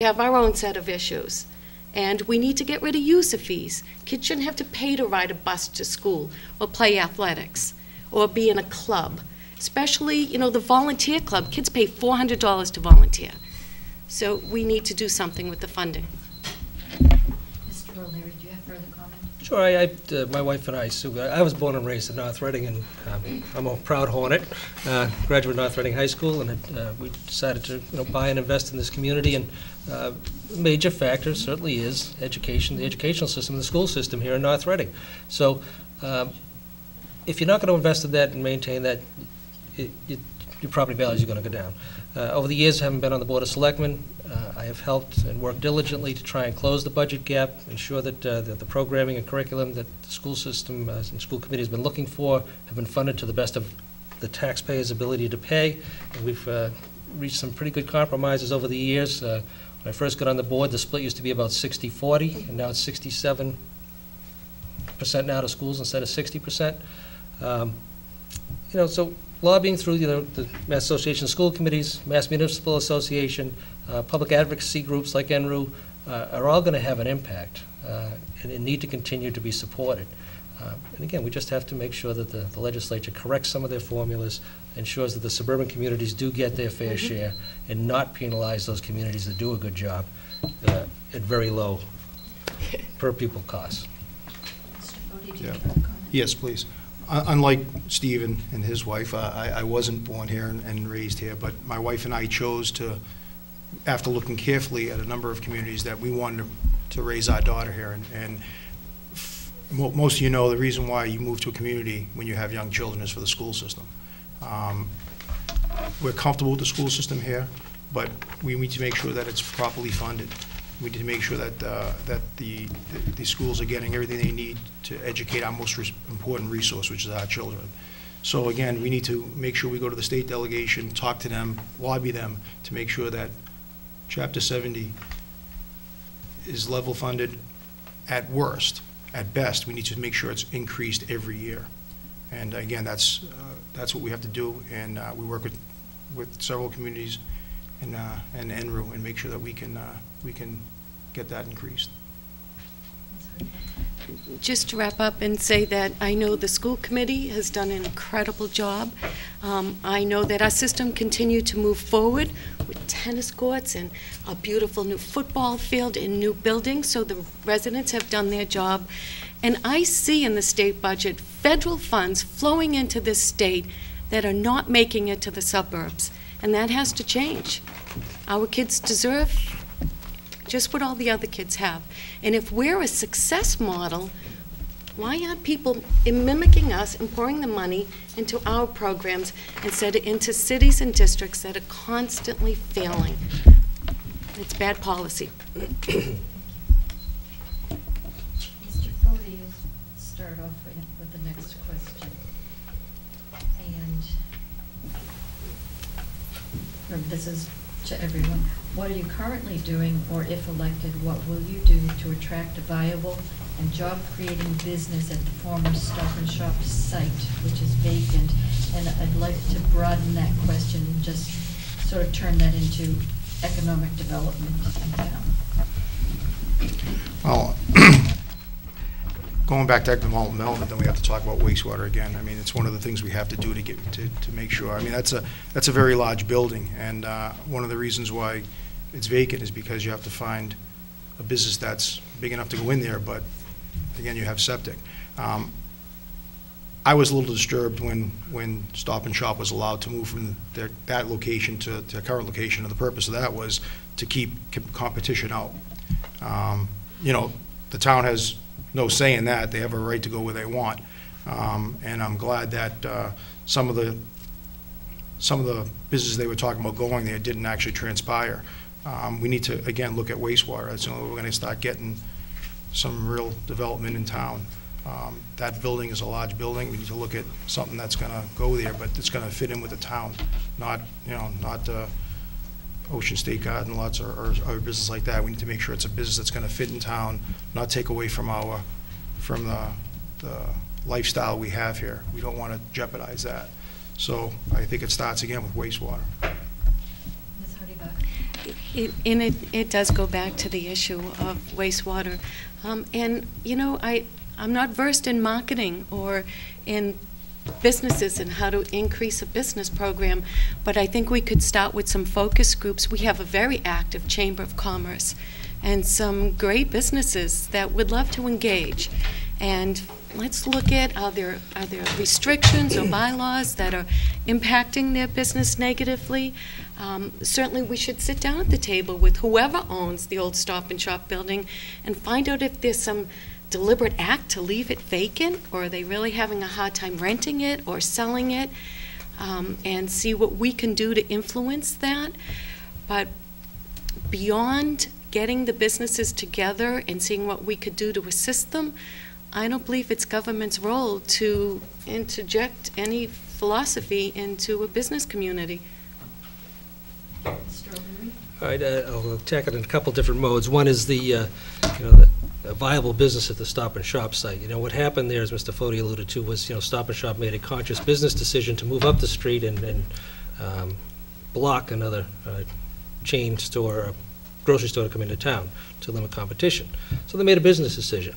have our own set of issues. And we need to get rid of user fees. Kids shouldn't have to pay to ride a bus to school or play athletics or be in a club. Especially, you know, the volunteer club. Kids pay $400 to volunteer. So we need to do something with the funding. Mr. O'Leary, do you have further comments? Sure. My wife and I, Sue, I was born and raised in North Reading, and I'm a proud Hornet. Graduated North Reading High School, and we decided to buy and invest in this community. And a major factor certainly is education, the educational system, the school system here in North Reading. So if you're not going to invest in that and maintain that, your property values are going to go down. Over the years, having been on the Board of Selectmen, I have helped and worked diligently to try and close the budget gap, ensure that the programming and curriculum that the school system and school committee has been looking for have been funded to the best of the taxpayers' ability to pay. And we've reached some pretty good compromises over the years. When I first got on the board, the split used to be about 60-40, and now it's 67% now to schools instead of 60%. So lobbying through the Mass Association of School Committees, Mass Municipal Association, public advocacy groups like NRU are all going to have an impact and need to continue to be supported. And again, we just have to make sure that the legislature corrects some of their formulas, ensures that the suburban communities do get their fair share, and not penalize those communities that do a good job at very low per pupil costs. Mr. Fode, do you have further comments? Yes, please. Unlike Stephen and his wife, I wasn't born here and raised here, but my wife and I chose to, after looking carefully at a number of communities, that we wanted to raise our daughter here. And most of you know the reason why you move to a community when you have young children is for the school system. We're comfortable with the school system here, but we need to make sure that it's properly funded. We need to make sure that the schools are getting everything they need to educate our most important resource, which is our children. So again, we need to make sure we go to the state delegation, talk to them, lobby them to make sure that Chapter 70 is level funded at worst. At best, we need to make sure it's increased every year. And again, that's what we have to do. And we work with several communities and NRU and make sure that we can get that increased. Just to wrap up and say that I know the school committee has done an incredible job. I know that our system continued to move forward with tennis courts and a beautiful new football field and new buildings, so the residents have done their job. And I see in the state budget federal funds flowing into this state that are not making it to the suburbs, and that has to change. Our kids deserve just what all the other kids have. And if we're a success model, why aren't people mimicking us and pouring the money into our programs instead of into cities and districts that are constantly failing? It's bad policy. Mr. Fode, you'll start off with the next question. And this is to everyone. What are you currently doing, or if elected, what will you do to attract a viable and job-creating business at the former Stop and Shop site, which is vacant? And I'd like to broaden that question and just sort of turn that into economic development in town. Well, going back to economic development, then we have to talk about wastewater again. I mean, it's one of the things we have to do to make sure. I mean, that's a very large building, and one of the reasons why it's vacant is because you have to find a business that's big enough to go in there, but again, you have septic. I was a little disturbed when Stop and Shop was allowed to move from that location to their current location, and the purpose of that was to keep competition out. The town has no say in that. They have a right to go where they want, and I'm glad that some of the businesses they were talking about going there didn't actually transpire. We need to, again, look at wastewater. That's the only way we're going to start getting some real development in town. That building is a large building. We need to look at something that's going to go there, but it's going to fit in with the town, not Ocean State Garden lots or a business like that. We need to make sure it's a business that's going to fit in town, not take away from the lifestyle we have here. We don't want to jeopardize that. So I think it starts again with wastewater. Ms. Hardy-Bach. It does go back to the issue of wastewater. And, you know, I'm not versed in marketing or in businesses and how to increase a business program, but I think we could start with some focus groups. We have a very active Chamber of Commerce and some great businesses that would love to engage. And let's look at, are there restrictions or bylaws that are impacting their business negatively? Certainly we should sit down at the table with whoever owns the old Stop and Shop building and find out if there's some deliberate act to leave it vacant, or are they really having a hard time renting it or selling it, and see what we can do to influence that. But beyond getting the businesses together and seeing what we could do to assist them, I don't believe it's government's role to interject any philosophy into a business community. Mr. O'Leary? All right, I'll attack it in a couple different modes. One is the a viable business at the Stop and Shop site. You know, what happened there, as Mr. Foti alluded to, was, you know, Stop and Shop made a conscious business decision to move up the street and block another chain store, grocery store to come into town to limit competition. So they made a business decision.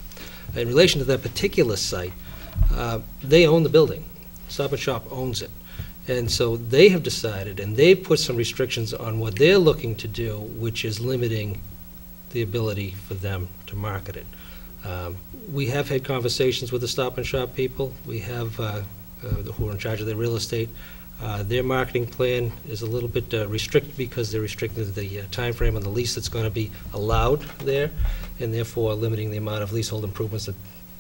In relation to that particular site, they own the building. Stop and Shop owns it. And so they have decided, and they've put some restrictions on what they're looking to do, which is limiting the ability for them to market it. We have had conversations with the Stop and Shop people. We have who are in charge of their real estate. Their marketing plan is a little bit restricted because they're restricting the time frame on the lease that's going to be allowed there, and therefore limiting the amount of leasehold improvements that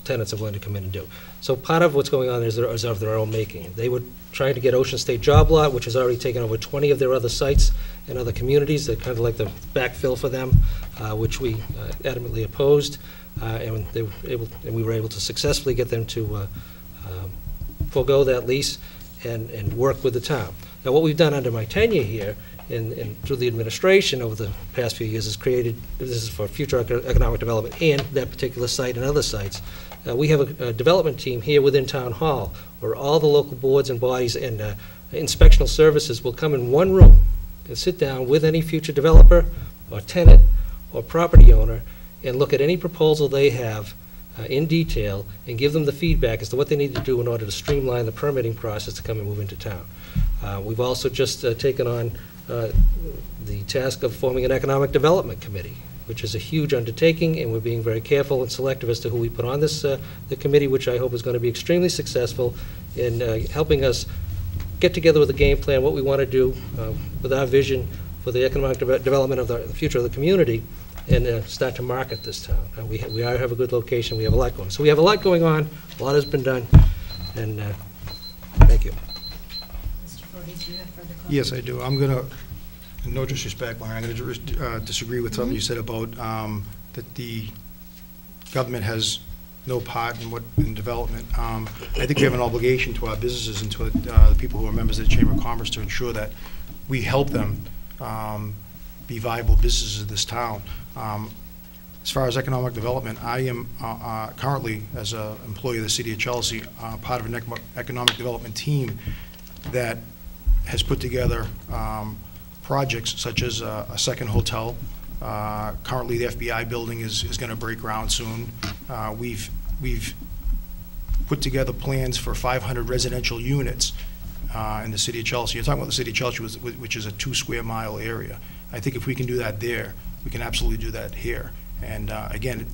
tenants are willing to come in and do. So part of what's going on is of their own making. They were trying to get Ocean State Job Lot, which has already taken over 20 of their other sites in other communities. They're kind of like the backfill for them, which we adamantly opposed, and we were able to successfully get them to forego that lease and work with the town. Now, what we've done under my tenure here and through the administration over the past few years is created, this is for future economic development and that particular site and other sites. We have a development team here within Town Hall where all the local boards and bodies and inspectional services will come in one room and sit down with any future developer or tenant or property owner and look at any proposal they have in detail and give them the feedback as to what they need to do in order to streamline the permitting process to come and move into town. We've also just taken on the task of forming an economic development committee, which is a huge undertaking, and we're being very careful and selective as to who we put on this the committee, which I hope is going to be extremely successful in helping us get together with a game plan, what we want to do with our vision for the economic development of the future of the community, and start to market this town. We have a good location. We have a lot going. So we have a lot going on. A lot has been done, and thank you. Mr. Foti, do you have further comments? Yes, I do. I'm going to, in no disrespect, Larry, I'm going to disagree with something you said about that the government has no part in development. I think we have an obligation to our businesses and to the people who are members of the Chamber of Commerce to ensure that we help them be viable businesses of this town. As far as economic development, I am currently, as an employee of the City of Chelsea, part of an economic development team that has put together projects such as a second hotel. Currently, the FBI building is going to break ground soon. We've put together plans for 500 residential units in the City of Chelsea. You're talking about the City of Chelsea, which is a 2 square mile area. I think if we can do that there, we can absolutely do that here. And again,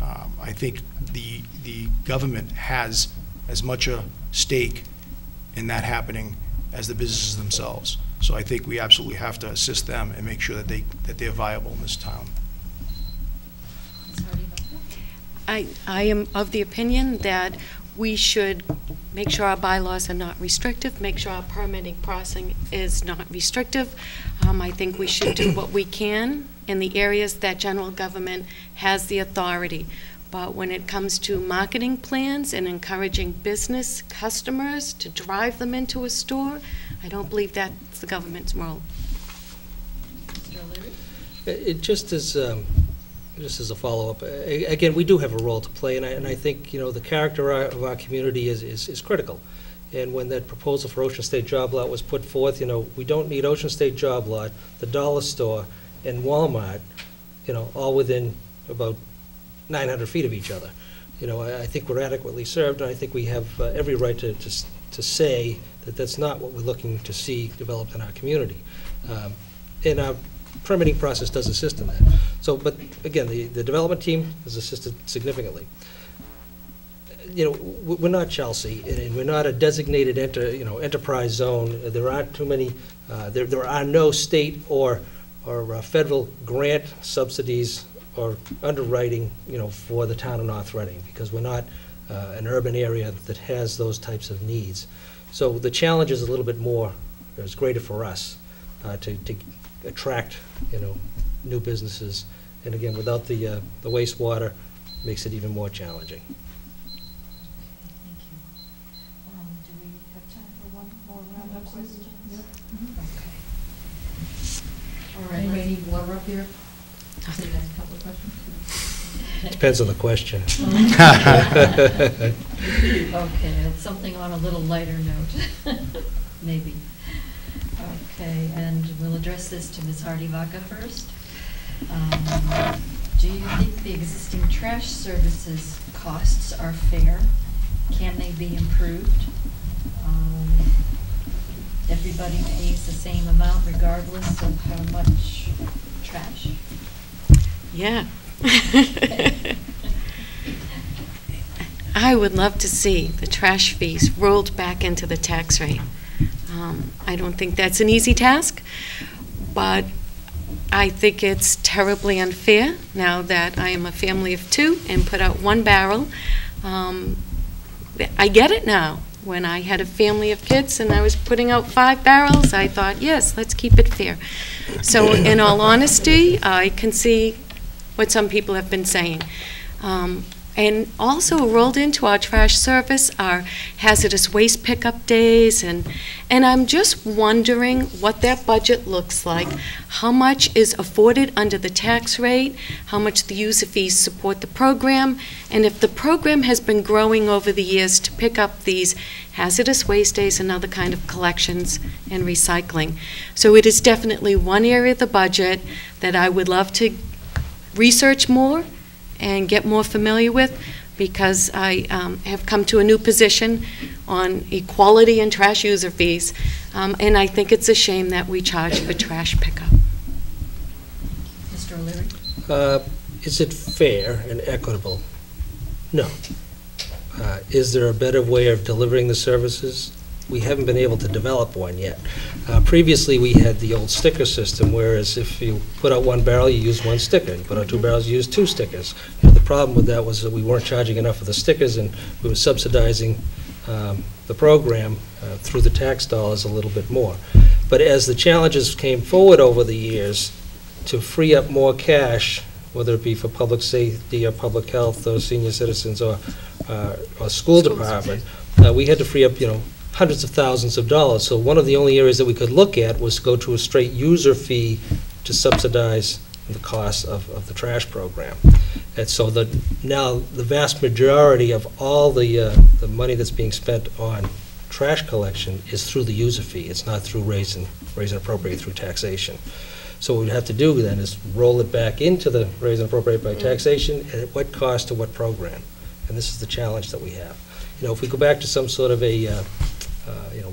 I think the government has as much a stake in that happening as the businesses themselves. So I think we absolutely have to assist them and make sure that they're viable in this town. Ms. Hardy, about that? I am of the opinion that we should make sure our bylaws are not restrictive, make sure our permitting processing is not restrictive. I think we should do what we can in the areas that general government has the authority. But when it comes to marketing plans and encouraging business customers to drive them into a store, I don't believe that's the government's role. Mr. O'Leary? It just as a follow-up, again, we do have a role to play, and I think, you know, the character of our community is critical. And when that proposal for Ocean State Job Lot was put forth, you know, we don't need Ocean State Job Lot, the dollar store, and Walmart, all within about 900 feet of each other. I think we're adequately served, and I think we have every right to say that that's not what we're looking to see developed in our community. And our permitting process does assist in that. So, but again, the development team has assisted significantly. We're not Chelsea, and we're not a designated enterprise zone. There aren't too many. There are no state or federal grant subsidies or underwriting, for the town of North Reading, because we're not an urban area that has those types of needs. So the challenge is a little bit more, it's greater for us to attract, new businesses. And again, without the wastewater, makes it even more challenging. Thank you. Do we have time for one more round of questions? Okay. All right. Anybody need water up here? For the next couple of questions? Depends on the question. Okay, it's something on a little lighter note, maybe. Okay, and we'll address this to Ms. Hardy-Vaca first. Do you think the existing trash services costs are fair? Can they be improved? Everybody pays the same amount regardless of how much trash? Yeah. I would love to see the trash fees rolled back into the tax rate. I don't think that's an easy task, but I think it's terribly unfair now that I am a family of two and put out one barrel. I get it now. When I had a family of kids and I was putting out 5 barrels, I thought, yes, let's keep it fair. So in all honesty, I can see what some people have been saying. And also rolled into our trash service are hazardous waste pickup days, and I'm just wondering what that budget looks like, how much is afforded under the tax rate, how much the user fees support the program, and if the program has been growing over the years to pick up these hazardous waste days and other kind of collections and recycling. So it is definitely one area of the budget that I would love to research more and get more familiar with, because I have come to a new position on equality and trash user fees, and I think it's a shame that we charge for trash pickup. Mr. O'Leary? Is it fair and equitable? No. Is there a better way of delivering the services? We haven't been able to develop one yet. Previously, we had the old sticker system, whereas if you put out 1 barrel, you use 1 sticker. You put out 2 barrels, you use 2 stickers. The problem with that was that we weren't charging enough for the stickers, and we were subsidizing the program through the tax dollars a little bit more. But as the challenges came forward over the years to free up more cash, whether it be for public safety or public health or senior citizens or school department, we had to free up, hundreds of thousands of dollars. So one of the only areas that we could look at was go to a straight user fee to subsidize the cost of the trash program. And so now the vast majority of all the money that's being spent on trash collection is through the user fee. It's not through raise and appropriate through taxation. So what we'd have to do then is roll it back into the raise and appropriate by taxation, and at what cost to what program. And this is the challenge that we have. If we go back to some sort of a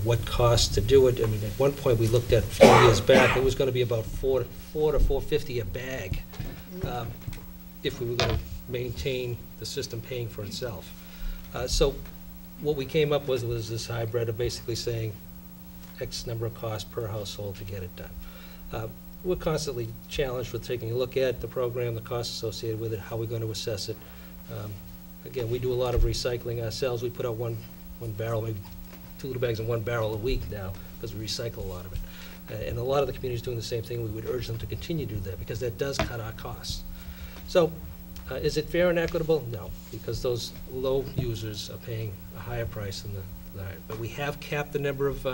what costs to do it. I mean, at one point we looked at a few years back, it was going to be about $4 to $4.50 a bag if we were going to maintain the system paying for itself. So what we came up with was this hybrid of basically saying X number of costs per household to get it done. We're constantly challenged with taking a look at the program, the costs associated with it, how we're going to assess it. Again, we do a lot of recycling ourselves. We put out one barrel, maybe 2 little bags in 1 barrel a week now, because we recycle a lot of it. And a lot of the communities doing the same thing. We would urge them to continue to do that, because that does cut our costs. So is it fair and equitable? No, because those low users are paying a higher price than the higher. But we have capped the number of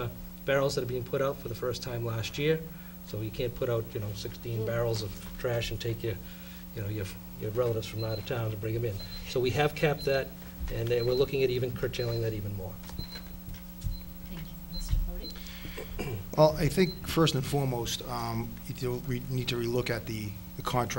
barrels that are being put out for the first time last year. So you can't put out 16 barrels of trash and take your relatives from out of town to bring them in. So we have capped that, and we're looking at even curtailing that even more. Thank you. Mr. Well, I think first and foremost, we need to relook at the contract